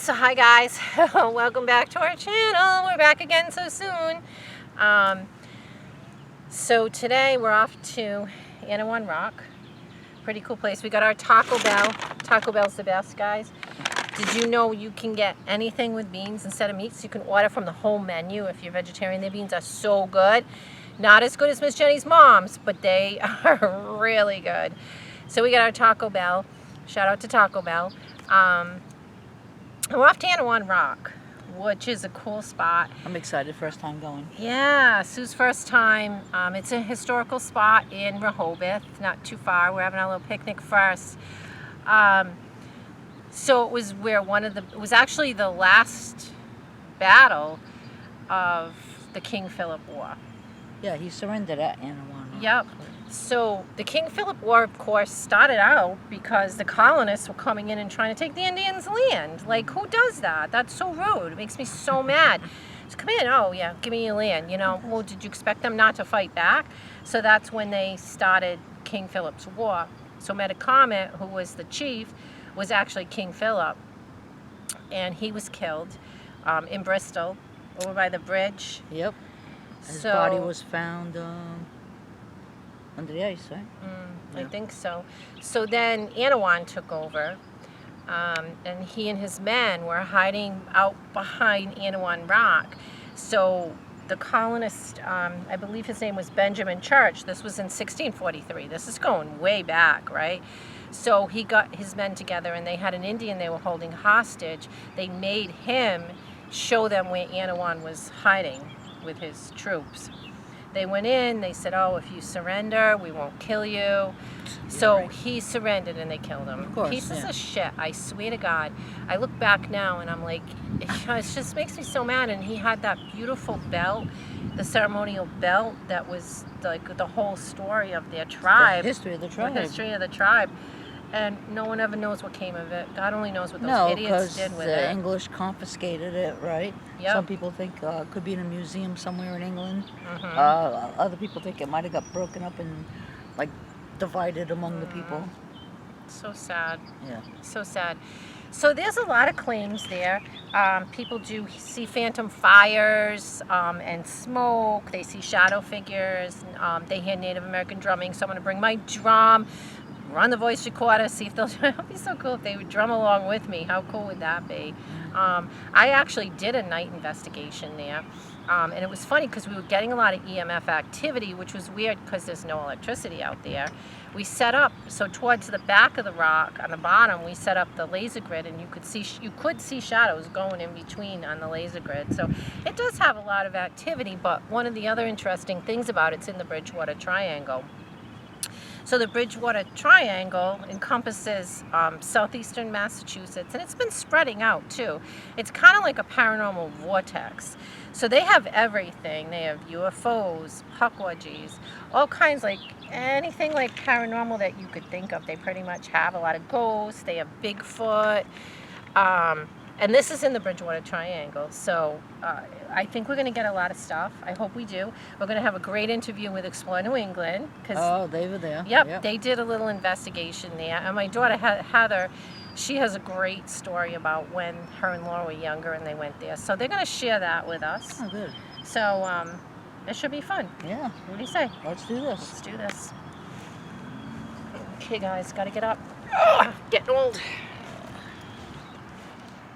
So hi guys, welcome back to our channel. We're back again so soon. So today we're off to Anawan Rock. Pretty cool place. We got our Taco Bell. Taco Bell's the best, guys. Did you know you can get anything with beans instead of meat? So you can order from the whole menu if you're vegetarian. Their beans are so good. Not as good as Miss Jenny's mom's, but they are really good. So we got our Taco Bell. Shout out to Taco Bell. We're off to Anawan Rock, which is a cool spot. I'm excited, first time going. Yeah, Sue's first time. It's a historical spot in Rehoboth, not too far. We're having our little picnic first. So it was where it was actually the last battle of the King Philip War. Yeah, he surrendered at Anawan. Yep. So the King Philip War, of course, started out because the colonists were coming in and trying to take the Indians' land. Like, who does that? That's so rude. It makes me so mad. So come in. Oh, yeah, give me your land. You know, well, did you expect them not to fight back? So that's when they started King Philip's War. So Metacomet, who was the chief, was actually King Philip. And he was killed in Bristol, over by the bridge. Yep. His body was found under the ice, right? Yeah. I think so. So then Anawan took over, and he and his men were hiding out behind Anawan Rock. So the colonist, I believe his name was Benjamin Church. This was in 1643. This is going way back, right? So he got his men together, and they had an Indian they were holding hostage. They made him show them where Anawan was hiding with his troops. They went in, they said, oh, if you surrender, we won't kill you. So he surrendered and they killed him. Of course, Pieces of shit, I swear to God. I look back now and I'm like, it just makes me so mad. And he had that beautiful belt, the ceremonial belt that was like the whole story of their tribe. The history of the tribe. The history of the tribe. And no one ever knows what came of it. God only knows what those idiots did with it. The English confiscated it, right? Yep. Some people think it could be in a museum somewhere in England. Other people think it might have got broken up and like divided among the people. So sad. Yeah. So sad. So there's a lot of claims there. People do see phantom fires and smoke. They see shadow figures. They hear Native American drumming. So I'm going to bring my drum. Run the voice recorder, see if they'll. It would be so cool if they would drum along with me. How cool would that be? I actually did a night investigation there, and it was funny because we were getting a lot of EMF activity, which was weird because there's no electricity out there. We set up so towards the back of the rock on the bottom, we set up the laser grid, and you could see shadows going in between on the laser grid. So it does have a lot of activity. But one of the other interesting things about it's in the Bridgewater Triangle. So the Bridgewater Triangle encompasses southeastern Massachusetts, and it's been spreading out too. It's kind of like a paranormal vortex. So they have everything. They have UFOs, puckwudgies, all kinds, like anything like paranormal that you could think of. They pretty much have a lot of ghosts. They have Bigfoot. And this is in the Bridgewater Triangle, so I think we're going to get a lot of stuff. I hope we do. We're going to have a great interview with Explore New England. They were there. Yep, they did a little investigation there. And my daughter, Heather, she has a great story about when her and Laura were younger and they went there. So they're going to share that with us. Oh, good. So it should be fun. Yeah. What do you say? Let's do this. Let's do this. Okay, guys, got to get up. Getting old.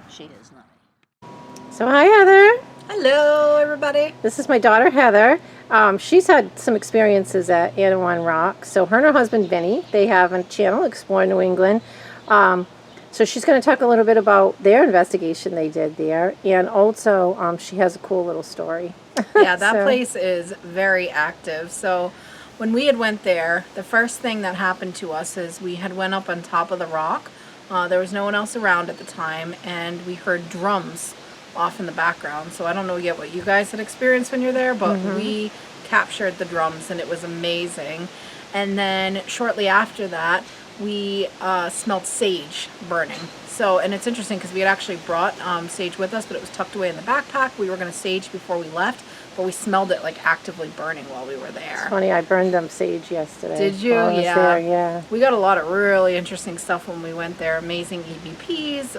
She is not. So hi, Heather. Hello, everybody. This is my daughter, Heather. She's had some experiences at Anawan Rock. So her and her husband, Vinny, they have a channel, Explore New England. So she's going to talk a little bit about their investigation they did there. And also, she has a cool little story. Yeah, that place is very active. So when we had went there, the first thing that happened to us is we had went up on top of the rock. There was no one else around at the time, and we heard drums off in the background. So I don't know yet what you guys had experienced when you're there, but we captured the drums, and it was amazing. And then shortly after that, we smelled sage burning. So, and it's interesting because we had actually brought sage with us, but it was tucked away in the backpack. We were going to sage before we left, but we smelled it like actively burning while we were there. It's funny, I burned them sage yesterday. Did you? While I was there, yeah. We got a lot of really interesting stuff when we went there. Amazing EVPs.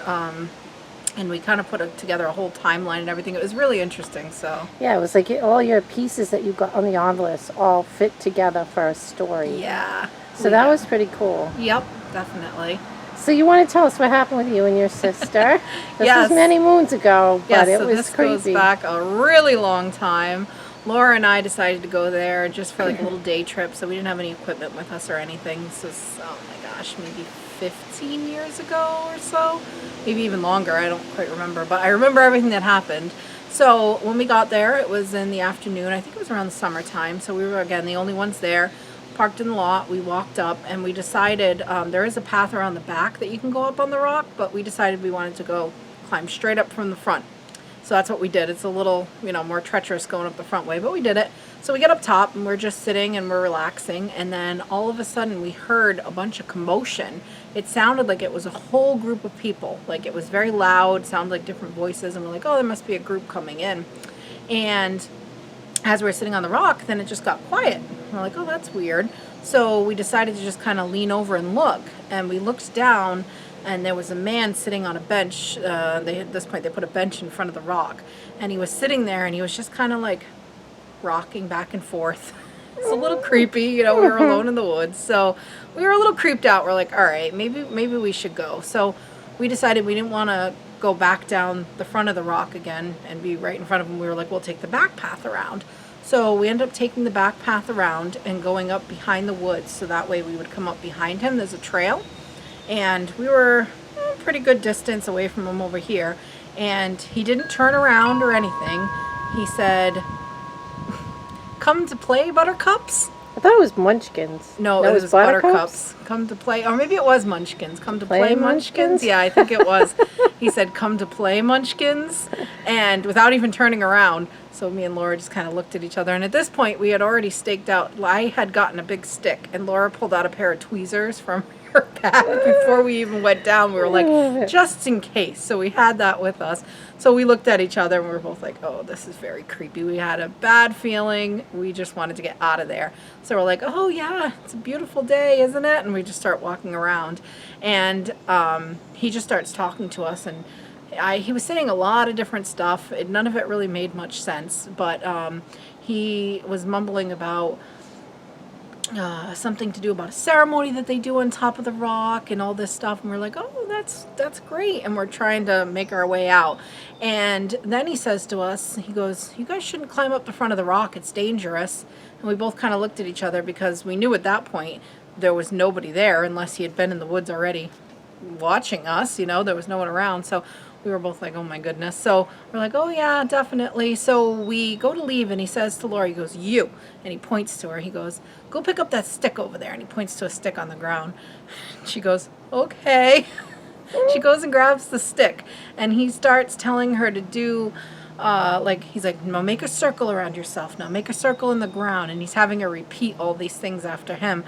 and we kind of put together a whole timeline and everything. It was really interesting. So Yeah, it was like all your pieces that you got on the envelopes all fit together for a story. yeah. So that was pretty cool. Yep, definitely. So you want to tell us what happened with you and your sister? This Yes. was many moons ago, but Yes, it so was this creepy. goes back a really long time. Laura and I decided to go there just for like a little day trip, so we didn't have any equipment with us or anything. This was, oh my gosh, maybe 15 years ago or so, maybe even longer. I don't quite remember, but I remember everything that happened. So when we got there, it was in the afternoon. I think it was around the summertime, so we were, again, the only ones there. Parked in the lot, we walked up, and we decided there is a path around the back that you can go up on the rock, but we decided we wanted to go climb straight up from the front. So that's what we did. It's a little, more treacherous going up the front way, but we did it. So we get up top, and we're just sitting and we're relaxing, and then all of a sudden we heard a bunch of commotion. It sounded like it was a whole group of people. Like, it was very loud, sounded like different voices, and we're like, oh, there must be a group coming in. And as we were sitting on the rock, then it just got quiet. We're like, oh, that's weird. So we decided to just kind of lean over and look. And we looked down, and there was a man sitting on a bench. At this point, they put a bench in front of the rock. And he was sitting there, and he was just kind of like rocking back and forth. It's a little creepy. We were alone in the woods. So we were a little creeped out. We're like, all right, maybe we should go. So we decided we didn't want to go back down the front of the rock again and be right in front of him. We were like, we'll take the back path around. So we ended up taking the back path around and going up behind the woods, so that way we would come up behind him. There's a trail, and we were a pretty good distance away from him over here, and he didn't turn around or anything. He said, come to play, buttercups? I thought it was Munchkins. No, it was Buttercups. Come to play, or maybe it was Munchkins. Come to play, Munchkins? Yeah, I think it was. He said, come to play, Munchkins, and without even turning around. So me and Laura just kind of looked at each other, and at this point, we had already staked out. I had gotten a big stick, and Laura pulled out a pair of tweezers from her bag before we even went down. We were like, just in case. So we had that with us. So we looked at each other, and we were both like, oh, this is very creepy. We had a bad feeling. We just wanted to get out of there. So we're like, oh, yeah, it's a beautiful day, isn't it? And we just start walking around. And he just starts talking to us, and he was saying a lot of different stuff. None of it really made much sense, but he was mumbling about something to do about a ceremony that they do on top of the rock and all this stuff. And we're like, oh, that's great. And we're trying to make our way out. And then he says to us, he goes, you guys shouldn't climb up the front of the rock. It's dangerous. And we both kind of looked at each other because we knew at that point there was nobody there unless he had been in the woods already watching us. There was no one around. So we were both like, oh my goodness. So we're like, oh yeah, definitely. So we go to leave, and he says to Laura, he goes, you. And he points to her. He goes, go pick up that stick over there. And he points to a stick on the ground. She goes, okay. She goes and grabs the stick, and he starts telling her to do he's like, no, make a circle around yourself. Now make a circle in the ground. And he's having her repeat all these things after him.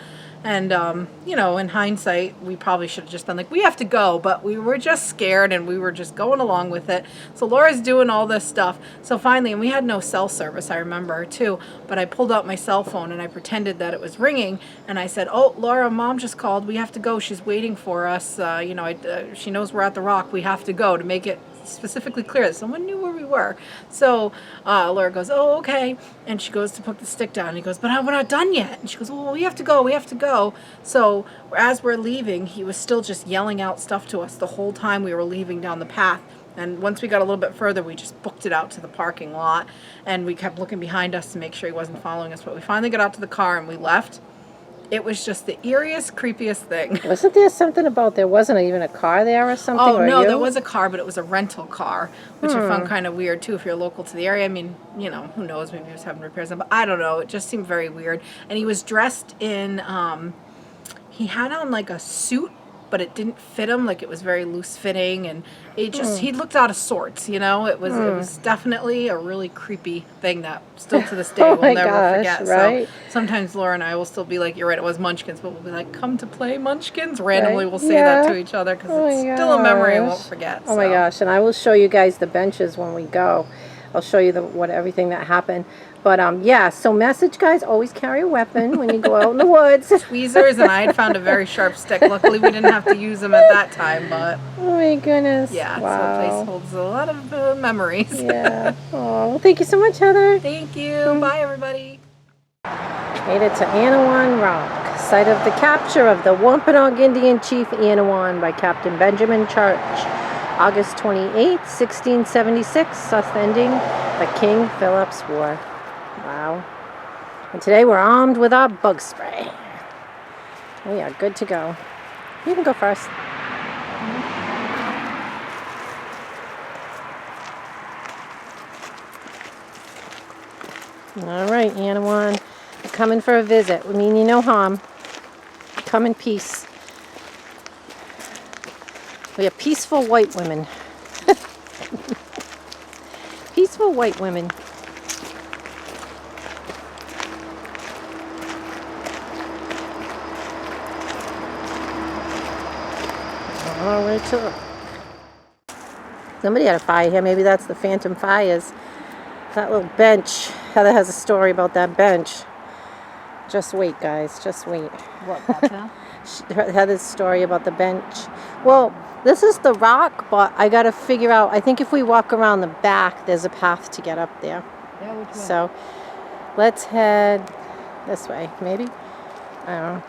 And, in hindsight, we probably should have just been like, we have to go. But we were just scared, and we were just going along with it. So Laura's doing all this stuff. So finally, and we had no cell service, I remember, too. But I pulled out my cell phone, and I pretended that it was ringing. And I said, oh, Laura, Mom just called. We have to go. She's waiting for us. She knows we're at the rock. We have to go, to make it specifically clear that someone knew where we were. So Laura goes, oh, okay. And she goes to put the stick down. And he goes, but we're not done yet. And she goes, well, we have to go. So as we're leaving, he was still just yelling out stuff to us the whole time we were leaving down the path. And once we got a little bit further, we just booked it out to the parking lot. And we kept looking behind us to make sure he wasn't following us. But we finally got out to the car, and we left. It was just the eeriest, creepiest thing. Wasn't there something about there wasn't even a car there or something? Oh, no, there was a car, but it was a rental car, which I found kind of weird, too, if you're local to the area. I mean, who knows, maybe he was having repairs on, but I don't know. It just seemed very weird. And he was dressed in, he had on like a suit, but it didn't fit him. Like, it was very loose fitting, and he looked out of sorts, It was definitely a really creepy thing that still to this day we'll never forget. Right? So sometimes Laura and I will still be like, you're right, it was Munchkins, but we'll be like, come to play, Munchkins. Randomly we'll say that to each other because it's still a memory I won't forget. Oh my gosh, and I will show you guys the benches when we go. I'll show you everything that happened. But yeah, so message, guys, always carry a weapon when you go out in the woods. Tweezers, and I had found a very sharp stick. Luckily, we didn't have to use them at that time, but Oh my goodness. yeah, Wow. so the place holds a lot of memories. Yeah. Oh, well, thank you so much, Heather. Thank you. Bye, everybody. Made it to Anawan Rock, site of the capture of the Wampanoag Indian Chief Anawan by Captain Benjamin Church, August 28, 1676, thus ending the King Philip's War. Wow. And today we're armed with our bug spray. We are good to go. You can go first. All right, Anawan. Coming for a visit. We mean you no harm. Come in peace. We are peaceful white women. Peaceful white women. All right, so somebody had a fire here. Maybe that's the phantom fires. That little bench. Heather has a story about that bench. Just wait, guys. Just wait. What, Papa? Heather's story about the bench. Well, this is the rock, but I got to figure out. I think if we walk around the back, there's a path to get up there. Yeah, which way? So let's head this way, maybe. I don't know.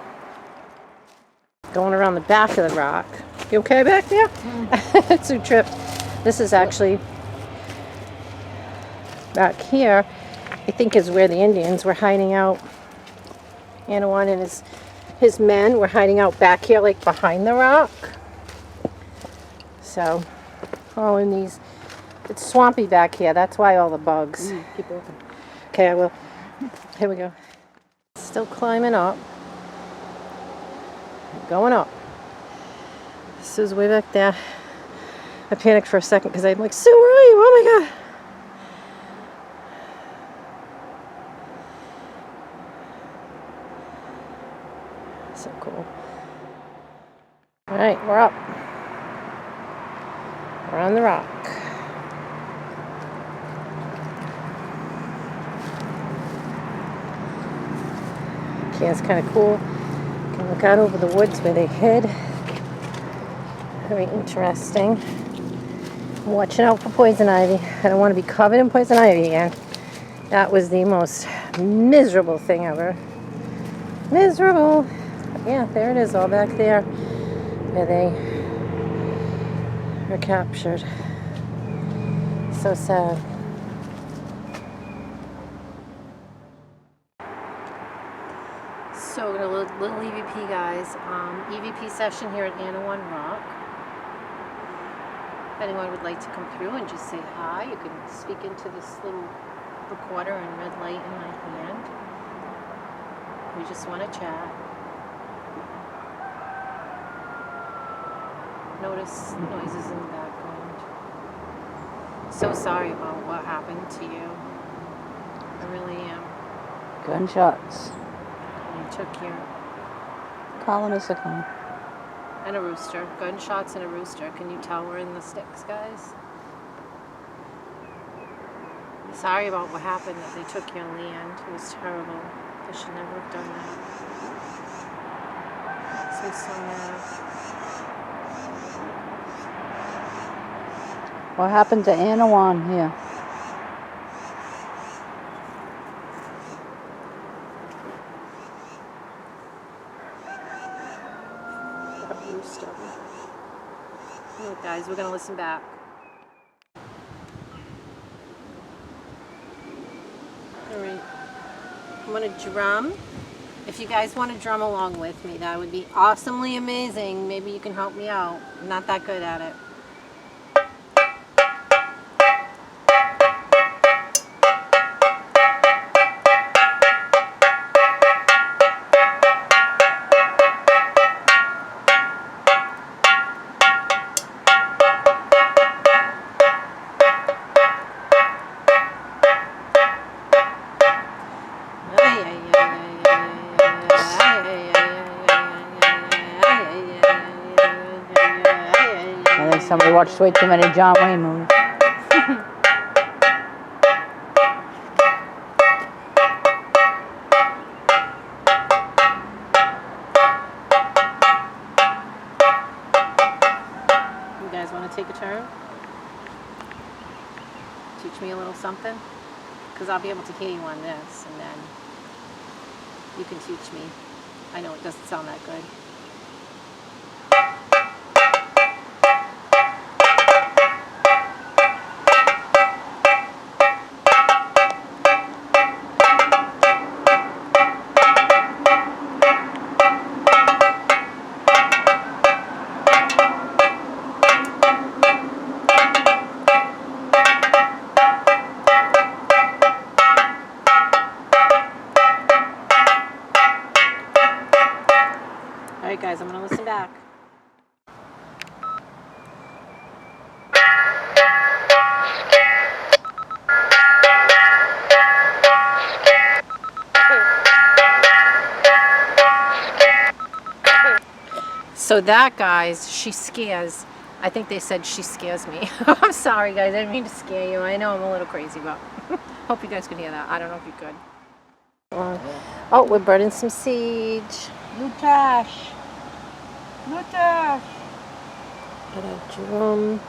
Going around the back of the rock. You okay back there? Sue tripped. This is actually back here. I think is where the Indians were hiding out. Anawan and his men were hiding out back here, like behind the rock. So, all in these. It's swampy back here. That's why all the bugs. Keep open. Okay, I will. Here we go. Still climbing up. Going up. This is way back there. I panicked for a second because I'm like, Sue, where are you? Oh my God. So cool. All right, we're up. We're on the rock. Okay, it's kind of cool. You can look out over the woods where they hid. Very interesting. I'm watching out for poison ivy. I don't want to be covered in poison ivy again. That was the most miserable thing ever. Miserable. Yeah, there it is, all back there where they were captured. So sad. So, a little EVP, guys. EVP session here at Anawan Rock. If anyone would like to come through and just say hi, you can speak into this little recorder and red light in my hand. We just want to chat. Notice noises in the background. So sorry about what happened to you. I really am. Gunshots. You took your... Colonists are coming. And a rooster. Gunshots and a rooster. Can you tell we're in the sticks, guys? Sorry about what happened, that they took your land. It was terrible. They should never have done that. Makes me so mad. What happened to Anawan here? That rooster. Look, guys, we're going to listen back. Alright. I'm going to drum. If you guys want to drum along with me, that would be awesomely amazing. Maybe you can help me out. I'm not that good at it. I think somebody watched way too many John Wayne movies. want to take a turn? Teach me a little something? Because I'll be able to hear you on this, and then you can teach me. I know it doesn't sound that good. All right, guys, I'm going to listen back. So that, guys, she scares. I think they said she scares me. I'm sorry, guys. I didn't mean to scare you. I know I'm a little crazy, but hope you guys could hear that. I don't know if you could. Oh, we're burning some sage. Lutash. Lutash. Got a drum.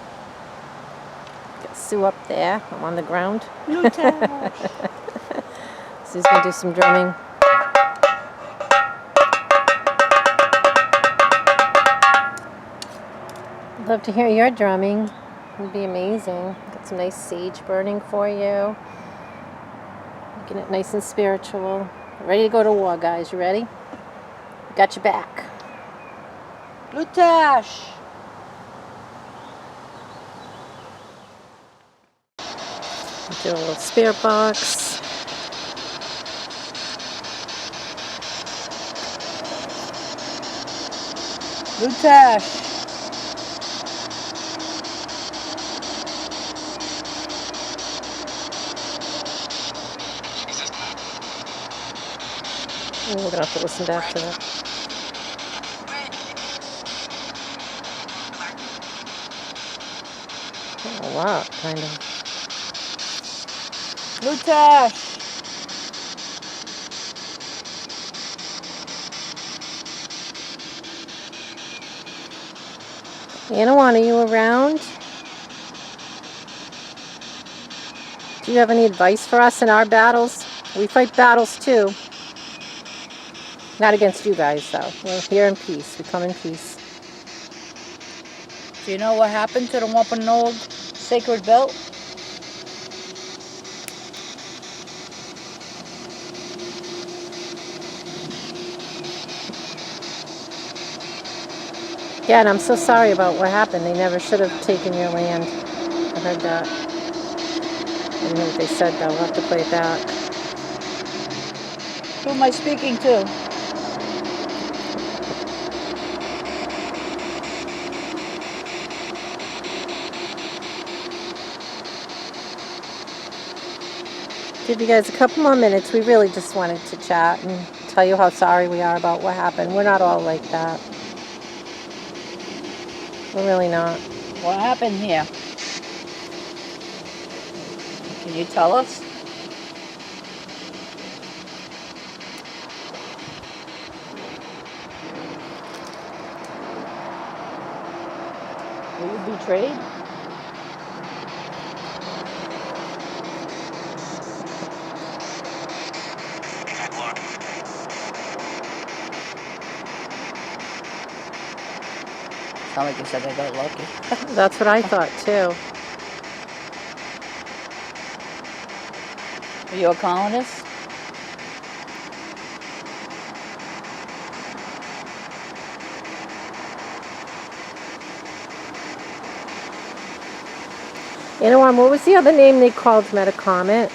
Got Sue up there. I'm on the ground. Lutash. Sue's going to do some drumming. I'd love to hear your drumming. It would be amazing. Got some nice sage burning for you. Making it nice and spiritual. Ready to go to war, guys. You ready? Got your back. Lutash. Do a little spirit box. Lutash. Oh, we're gonna have to listen back to that. Oh, a lot, kind of. Lutash. Anawan, are you around? Do you have any advice for us in our battles? We fight battles too. Not against you guys, though. We're here in peace. We come in peace. Do you know what happened to the Wampanoag sacred belt? Yeah, and I'm so sorry about what happened. They never should have taken your land. I heard that. I didn't know what they said, though. We'll have to play it back. Who am I speaking to? Give you guys a couple more minutes. We really just wanted to chat and tell you how sorry we are about what happened. We're not all like that. We're really not. What happened here? Can you tell us? Were you betrayed? Sound like you said I got lucky. That's what I thought, too. Are you a colonist? Anawan, what was the other name they called Metacomet?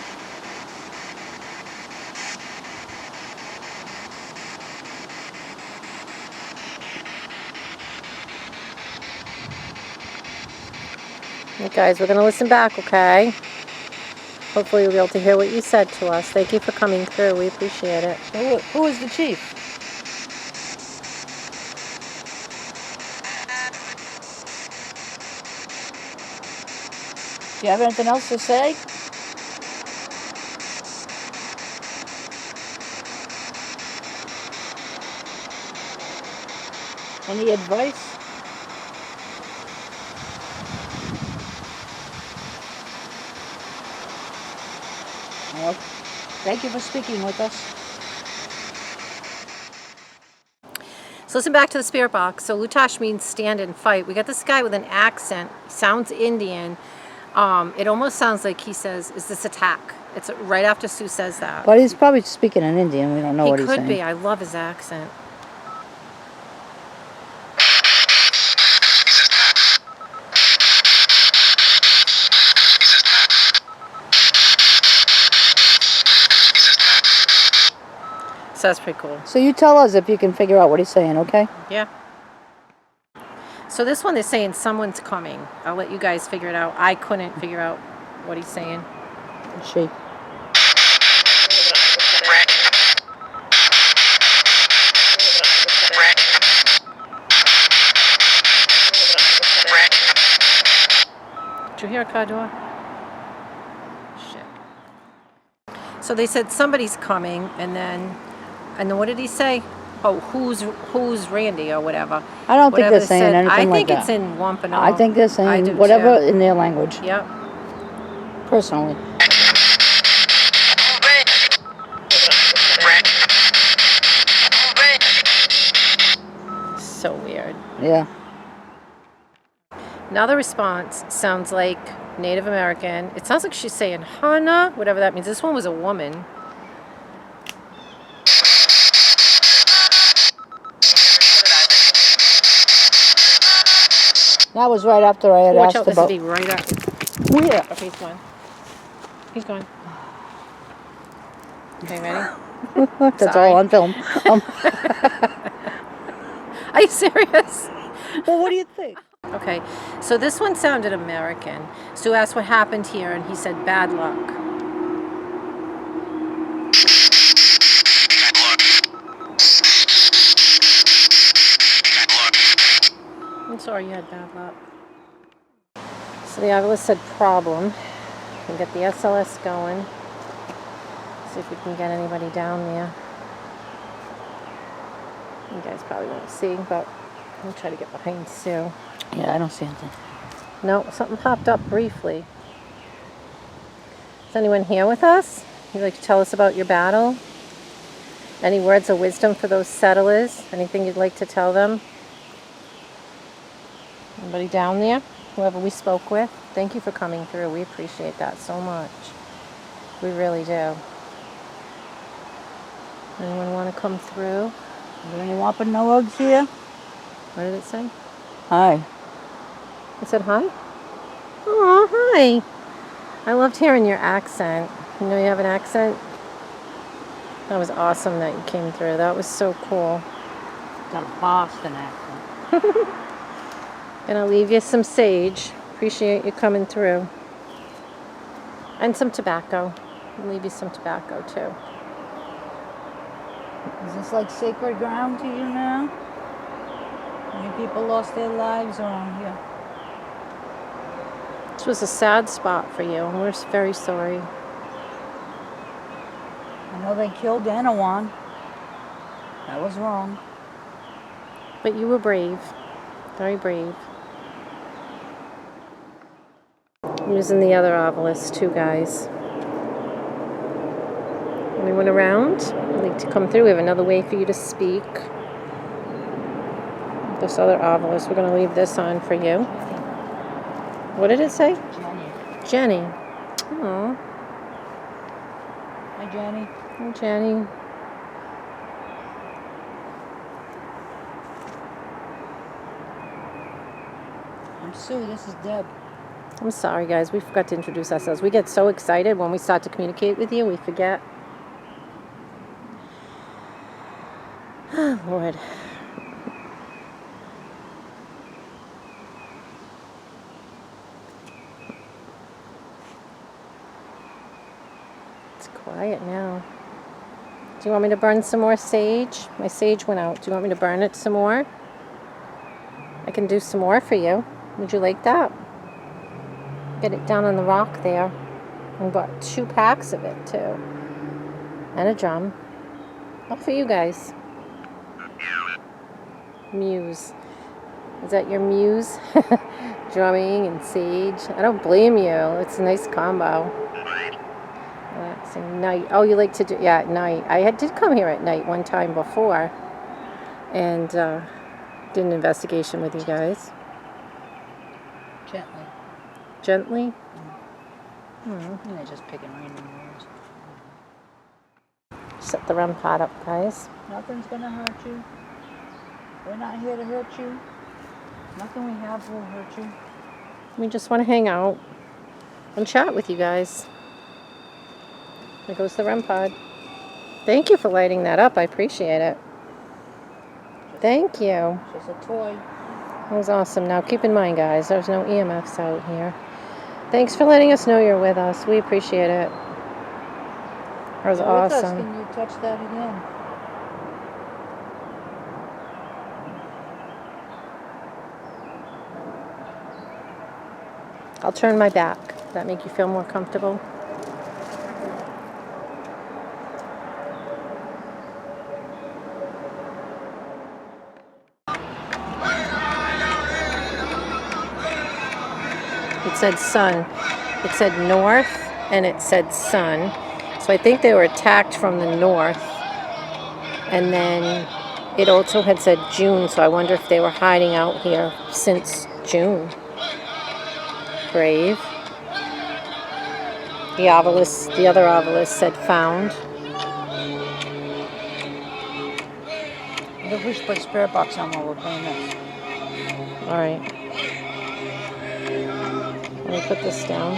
Okay, guys, we're going to listen back, okay? Hopefully we'll be able to hear what you said to us. Thank you for coming through. We appreciate it. Who is the chief? Do you have anything else to say? Any advice? Well, thank you for speaking with us. So listen back to the spirit box. So Lutash means stand and fight. We got this guy with an accent. Sounds Indian. It almost sounds like he says, "Is this attack?" It's right after Sue says that. But he's probably speaking in Indian. We don't know what he's saying. He could be. I love his accent. So that's pretty cool. So you tell us if you can figure out what he's saying, okay? Yeah. So this one, they're saying someone's coming. I'll let you guys figure it out. I couldn't figure out what he's saying. She. Did you hear a car door? Shit. So they said somebody's coming, and then what did he say? Oh, who's Randy or whatever? I don't think Whatever they're saying said. anything like that. I think it's in Wampanoag. I think they're I saying do whatever too. in their language. Yep. Personally. So weird. Yeah. Now the response sounds like Native American. It sounds like she's saying Hana, whatever that means. This one was a woman. That was right after I had Watch asked out, this about. would be right up. Where? Okay, he's going. He's going. Okay, ready? That's Sorry. all on film. Are you serious? Well, what do you think? Okay, so this one sounded American. Stu asked what happened here, and he said bad luck. I'm sorry you had bad luck. So the Avila said problem. We can get the SLS going. See if we can get anybody down there. You guys probably won't see, but I'll try to get behind Sue. Yeah, I don't see anything. No, something popped up briefly. Is anyone here with us? You'd like to tell us about your battle? Any words of wisdom for those settlers? Anything you'd like to tell them? Anybody down there? Whoever we spoke with? Thank you for coming through. We appreciate that so much. We really do. Anyone want to come through? Are there any Wampanoags here? What did it say? Hi. It said hi? Oh, hi. I loved hearing your accent. You know you have an accent? That was awesome that you came through. That was so cool. Got a Boston accent. Gonna leave you some sage. Appreciate you coming through. And some tobacco. I'll leave you some tobacco too. Is this like sacred ground to you now? Many people lost their lives around here. This was a sad spot for you, and we're very sorry. I know they killed Anawan. That was wrong. But you were brave. Very brave. I'm using the other obelisk too, guys. Anyone around? I'd like to come through. We have another way for you to speak. This other obelisk, we're going to leave this on for you. What did it say? Jenny. Jenny. Oh, Hi, Jenny. hi, Jenny. I'm Sue. This is Deb. I'm sorry, guys. We forgot to introduce ourselves. We get so excited when we start to communicate with you, we forget. Lord. It's quiet now. Do you want me to burn some more sage? My sage went out. Do you want me to burn it some more? I can do some more for you. Would you like that? Get it down on the rock there. I bought 2 packs of it too. And a drum. All for you guys. Muse. Is that your muse? Drumming and sage. I don't blame you. It's a nice combo. Let's So night. Oh, you like to do, yeah, at night. Did come here at night one time before, and did an investigation with you guys. Gently. Gently. And they're just picking random words. Set the REM pod up, guys. Nothing's gonna hurt you. We're not here to hurt you. Nothing we have will hurt you. We just want to hang out and chat with you guys. There goes the REM pod. Thank you for lighting that up. I appreciate it. Thank you. It's just a toy. That was awesome. Now keep in mind, guys, there's no EMFs out here. Thanks for letting us know you're with us. We appreciate it. That was You're with us. awesome. Can you touch that again? I'll turn my back. Does that make you feel more comfortable? It said sun. It said north and it said sun. So I think they were attacked from the north. And then it also had said June, so I wonder if they were hiding out here since June. Brave. The other obelisk said found. What if we should put spirit box on while we're playing this? Alright. Let me put this down.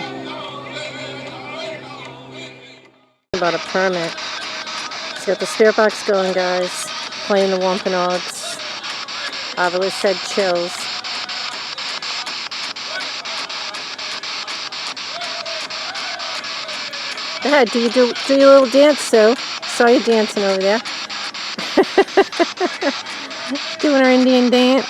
About a permit. Let's get the spirit box going, guys. Playing the Wampanoags. Obelisk said chills. Go ahead, do your little dance, Sue. Saw you dancing over there. Doing our Indian dance.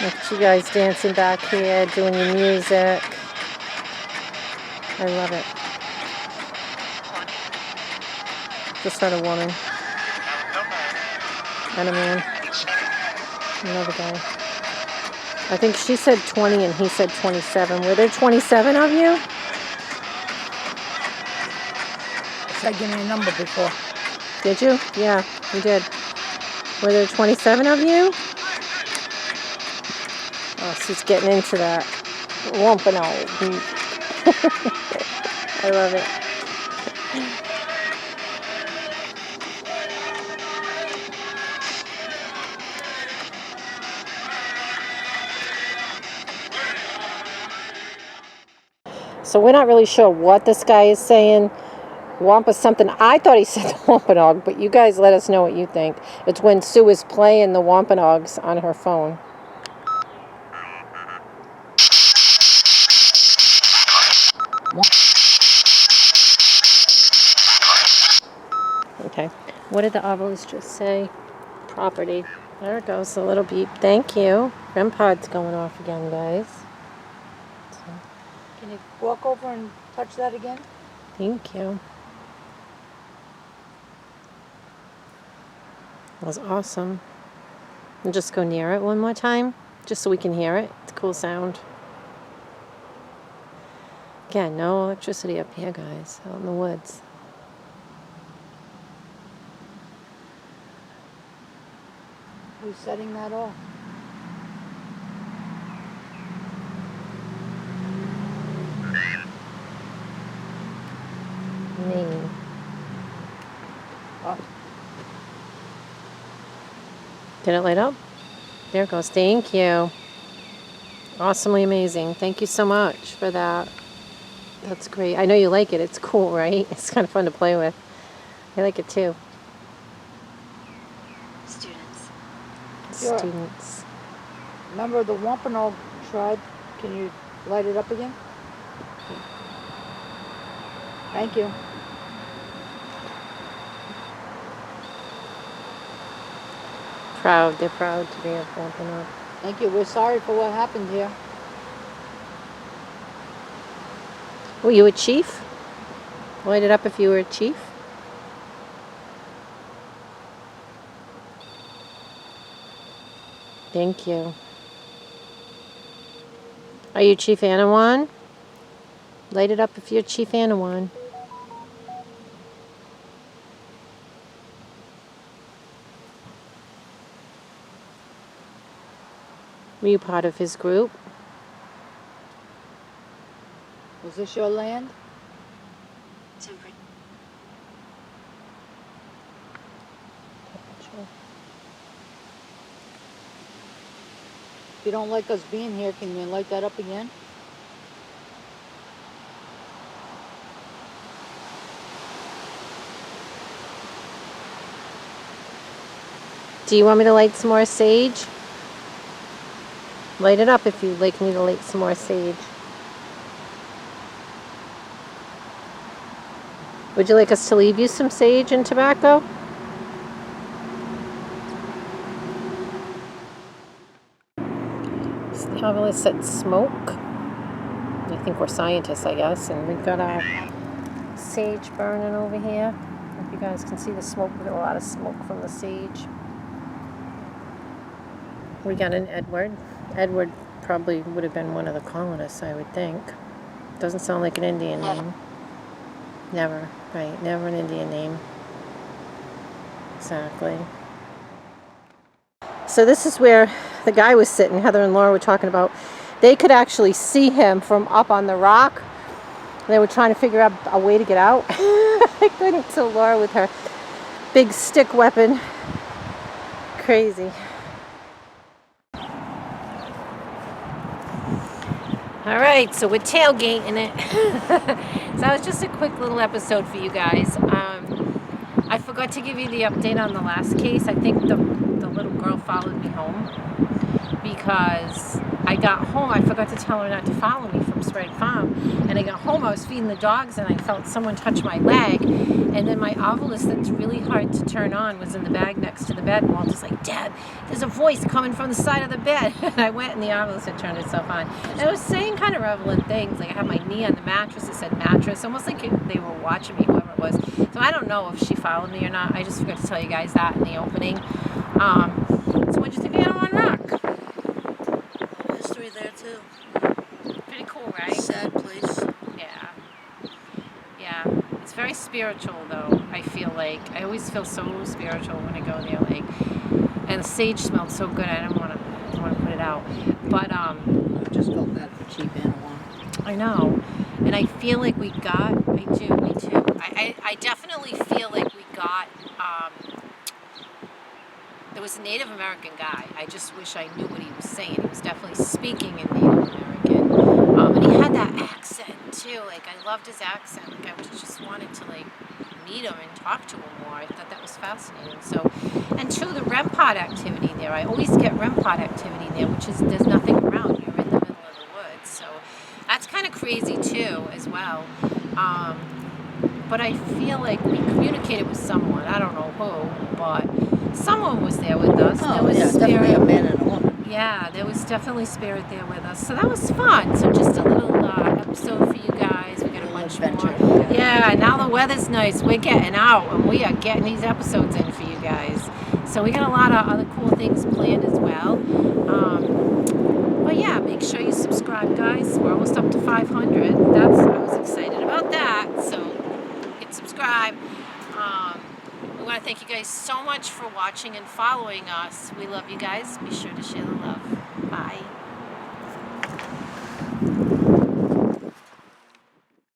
Look at you guys dancing back here, doing your music. I love it. Just heard a woman. And a man. Another guy. I think she said 20 and he said 27. Were there 27 of you? It's like giving me a number before. Did you? Yeah, you did. Were there 27 of you? Oh, she's getting into that. Wampanoag. I love it. So we're not really sure what this guy is saying. Wampa something. I thought he said the Wampanoag, but you guys let us know what you think. It's when Sue is playing the Wampanoags on her phone. Okay. What did the obelisk just say? Property. There it goes, the little beep. Thank you. REM pod's going off again, guys. So, Can you walk over and touch that again? thank you. That was awesome. And just go near it one more time, just so we can hear it. It's a cool sound. Again, no electricity up here, guys, out in the woods. Who's setting that off? Maine. Oh, Did it light up? There it goes. Thank you. Awesomely amazing. Thank you so much for that. That's great. I know you like it. It's cool, right? It's kind of fun to play with. I like it too. Sure. Students. Member of the Wampanoag tribe, can you light it up again? Thank you. Proud. They're proud to be a Wampanoag. Thank you. We're sorry for what happened here. Were you a chief? Light it up if you were a chief. Thank you. Are you Cheif Anawan? Light it up if you're Cheif Anawan. Were you part of his group? Was this your land? If you don't like us being here, can you light that up again? Do you want me to light some more sage? Light it up if you'd like me to light some more sage. Would you like us to leave you some sage and tobacco? So the obelisk said smoke. I think we're scientists, I guess, and we've got our sage burning over here. If you guys can see the smoke, we got a lot of smoke from the sage. We got an Edward. Edward probably would have been one of the colonists, I would think. Doesn't sound like an Indian name. Never, right, never an Indian name. Exactly. So this is where the guy was sitting, Heather and Laura were talking about. They could actually see him from up on the rock. They were trying to figure out a way to get out. I couldn't, so Laura with her big stick weapon. Crazy. All right, so we're tailgating it. So that was just a quick little episode for you guys. I forgot to give you the update on the last case. I think the little girl followed me home because I got home. I forgot to tell her not to follow me from Sprague Farm. And I got home, I was feeding the dogs, and I felt someone touch my leg. And then my obelisk that's really hard to turn on was in the bag next to the bed. And Walter's like, Dad, there's a voice coming from the side of the bed. And I went, and the obelisk had turned itself on. And it was saying kind of relevant things. Like I had my knee on the mattress. It said mattress. Almost like they were watching me, whoever it was. So I don't know if she followed me or not. I just forgot to tell you guys that in the opening. So what'd you think of Anawan Rock? History there too. Pretty cool, right? Sad place. Yeah. Yeah. It's very spiritual, though, I feel like. I always feel so spiritual when I go there. Like, and the sage smelled so good, I don't want to put it out. But, I just felt bad for Cheif Anawan. I know. And I feel like we got, me too. I definitely feel like we got, there was a Native American guy. I just wish I knew what he was saying. He was definitely speaking in Native American. And he had that accent too. Like I loved his accent. Like I just wanted to like meet him and talk to him more. I thought that was fascinating. So, and two, the REM pod activity there. I always get REM pod activity there, which is there's nothing around. You're in the middle of the woods. So that's kind of crazy too, as well. But I feel like we communicated with someone. I don't know who, but someone was there with us. Oh, there was yeah, spirit. definitely a man and a woman. Yeah, there was definitely spirit there with us. So that was fun. So just a little episode for you guys. We got a bunch adventure. more. Yeah, now the weather's nice. We're getting out and we are getting these episodes in for you guys. So we got a lot of other cool things planned as well. But yeah, make sure you subscribe, guys. We're almost up to 500. I was excited about that. So hit subscribe. We want to thank you guys so much for watching and following us. We love you guys. Be sure to share the love. Bye.